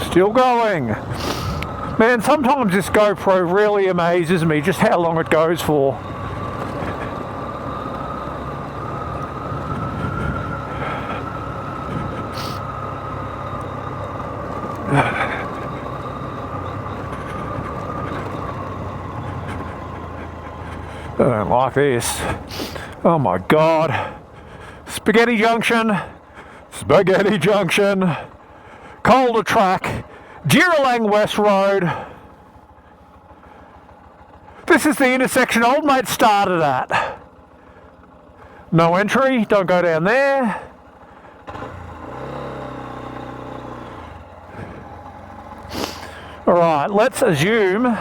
Still going. Man, sometimes this GoPro really amazes me just how long it goes for. I don't like this. Oh my God. Spaghetti Junction. Spaghetti Junction. Calder Track. Traralgon West Road. This is the intersection old mate started at. No entry. Don't go down there. Alright, let's assume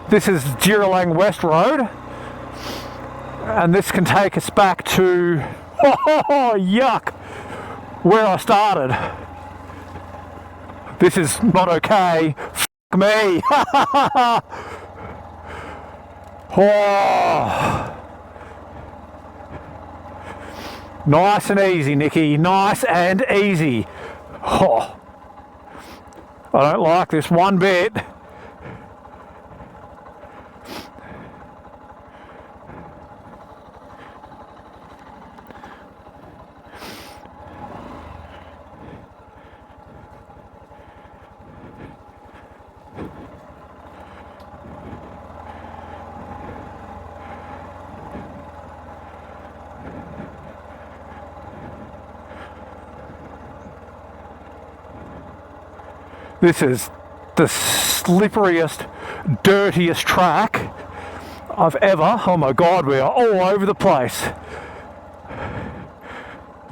this is Traralgon West Road, and this can take us back to, oh yuck, where I started. This is not okay. F*** me. Oh. Nice and easy, Nikki. Nice and easy. Oh. I don't like this one bit. This is the slipperiest, dirtiest track I've ever. Oh my God, we are all over the place.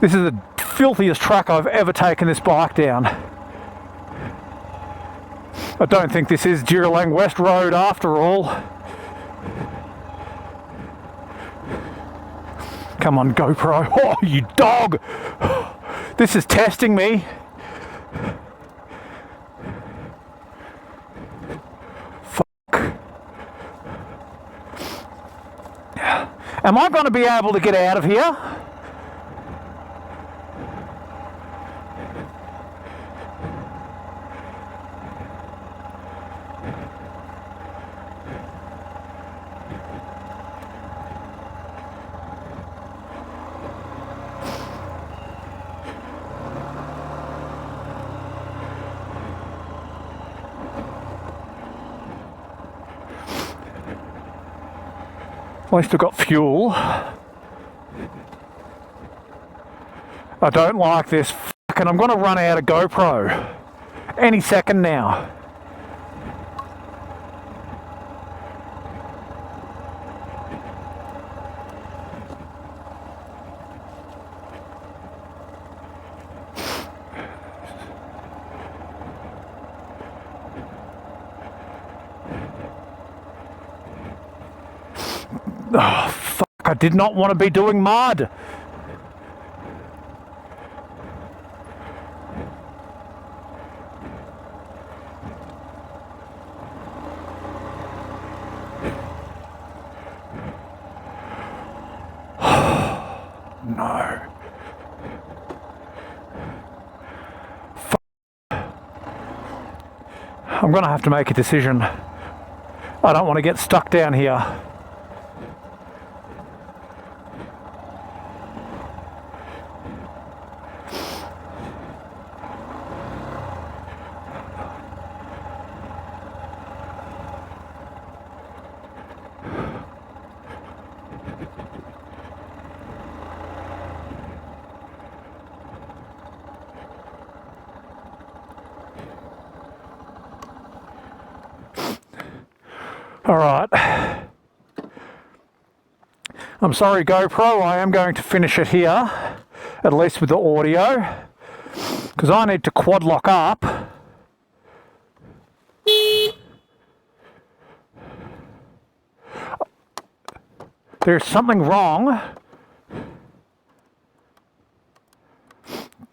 This is the filthiest track I've ever taken this bike down. I don't think this is Traralgon West Road after all. Come on, GoPro. Oh, you dog! This is testing me. Am I going to be able to get out of here? At least I've got fuel. I don't like this fucking, I'm going to run out of GoPro any second now. Oh, fuck, I did not want to be doing mud. No. Fuck. I'm going to have to make a decision. I don't want to get stuck down here. All right. I'm sorry, GoPro, I am going to finish it here, at least with the audio, because I need to quad lock up. There's something wrong.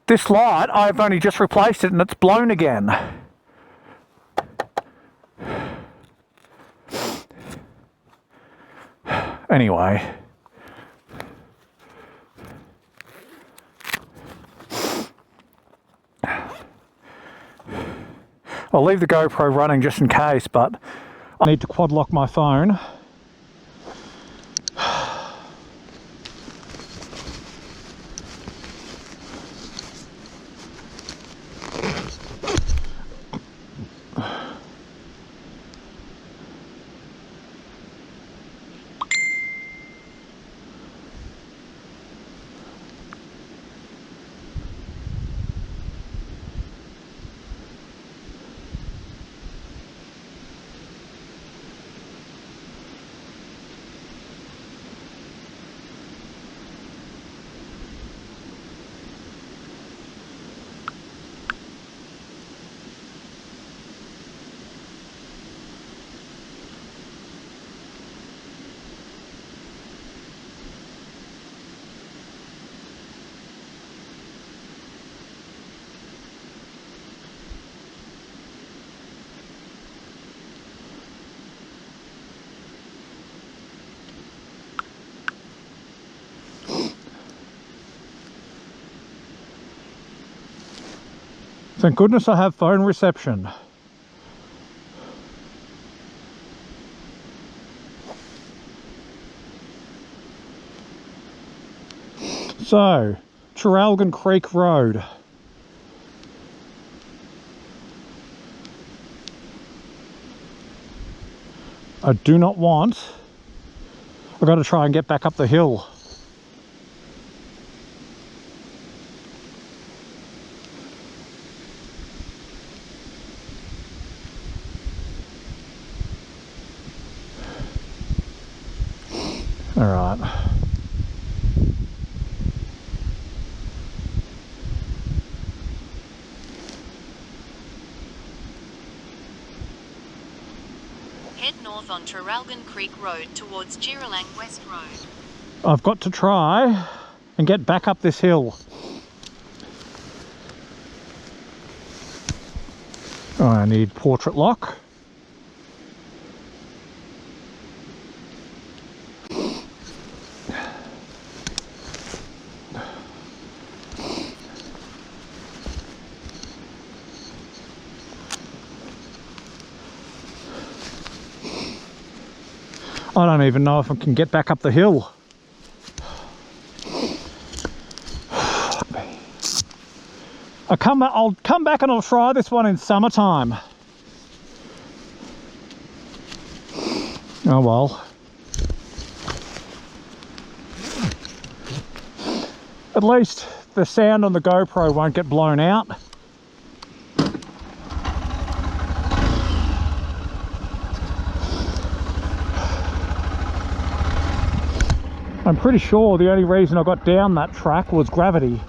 This light, I've only just replaced it and it's blown again. Anyway. I'll leave the GoPro running just in case, but I need to quad lock my phone. Thank goodness I have phone reception. So, Traralgon Creek Road. I do not want... I've got to try and get back up the hill. All right. Head north on Traralgon Creek Road towards Gippsland West Road. I've got to try and get back up this hill. I need portrait lock. I don't even know if I can get back up the hill. I'll come back and I'll try this one in summertime. Oh well. At least the sound on the GoPro won't get blown out. I'm pretty sure the only reason I got down that track was gravity.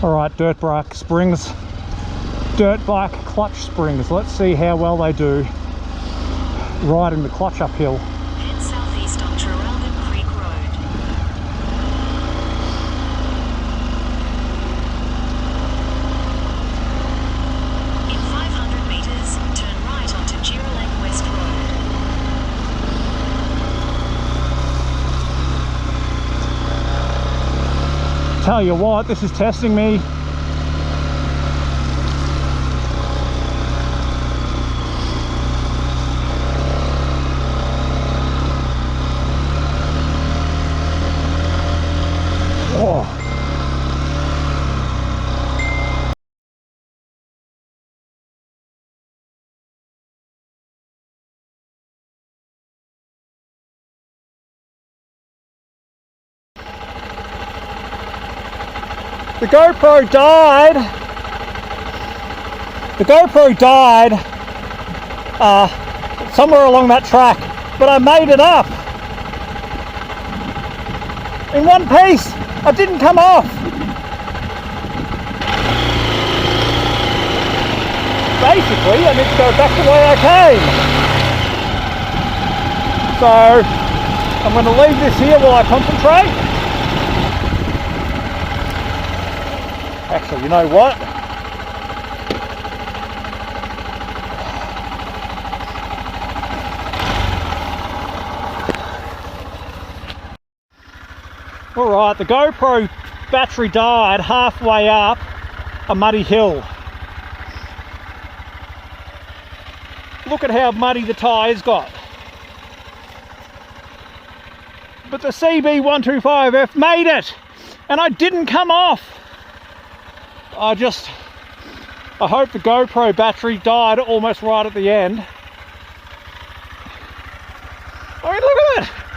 Alright, dirt bike springs. Dirt bike clutch springs. Let's see how well they do riding the clutch uphill. Head southeast on Traralgon Creek Road. In 500 meters, turn right onto Gippsland West Road. Tell you what, this is testing me. Oh. The GoPro died. The GoPro died somewhere along that track, but I made it up in one piece. I didn't come off. Basically, I need to go back the way I came. So I'm going to leave this here while I concentrate. Actually, you know what? Alright, the GoPro battery died halfway up a muddy hill. Look at how muddy the tyres got. But the CB125F made it, and I didn't come off. I hope the GoPro battery died almost right at the end. I mean, look at it.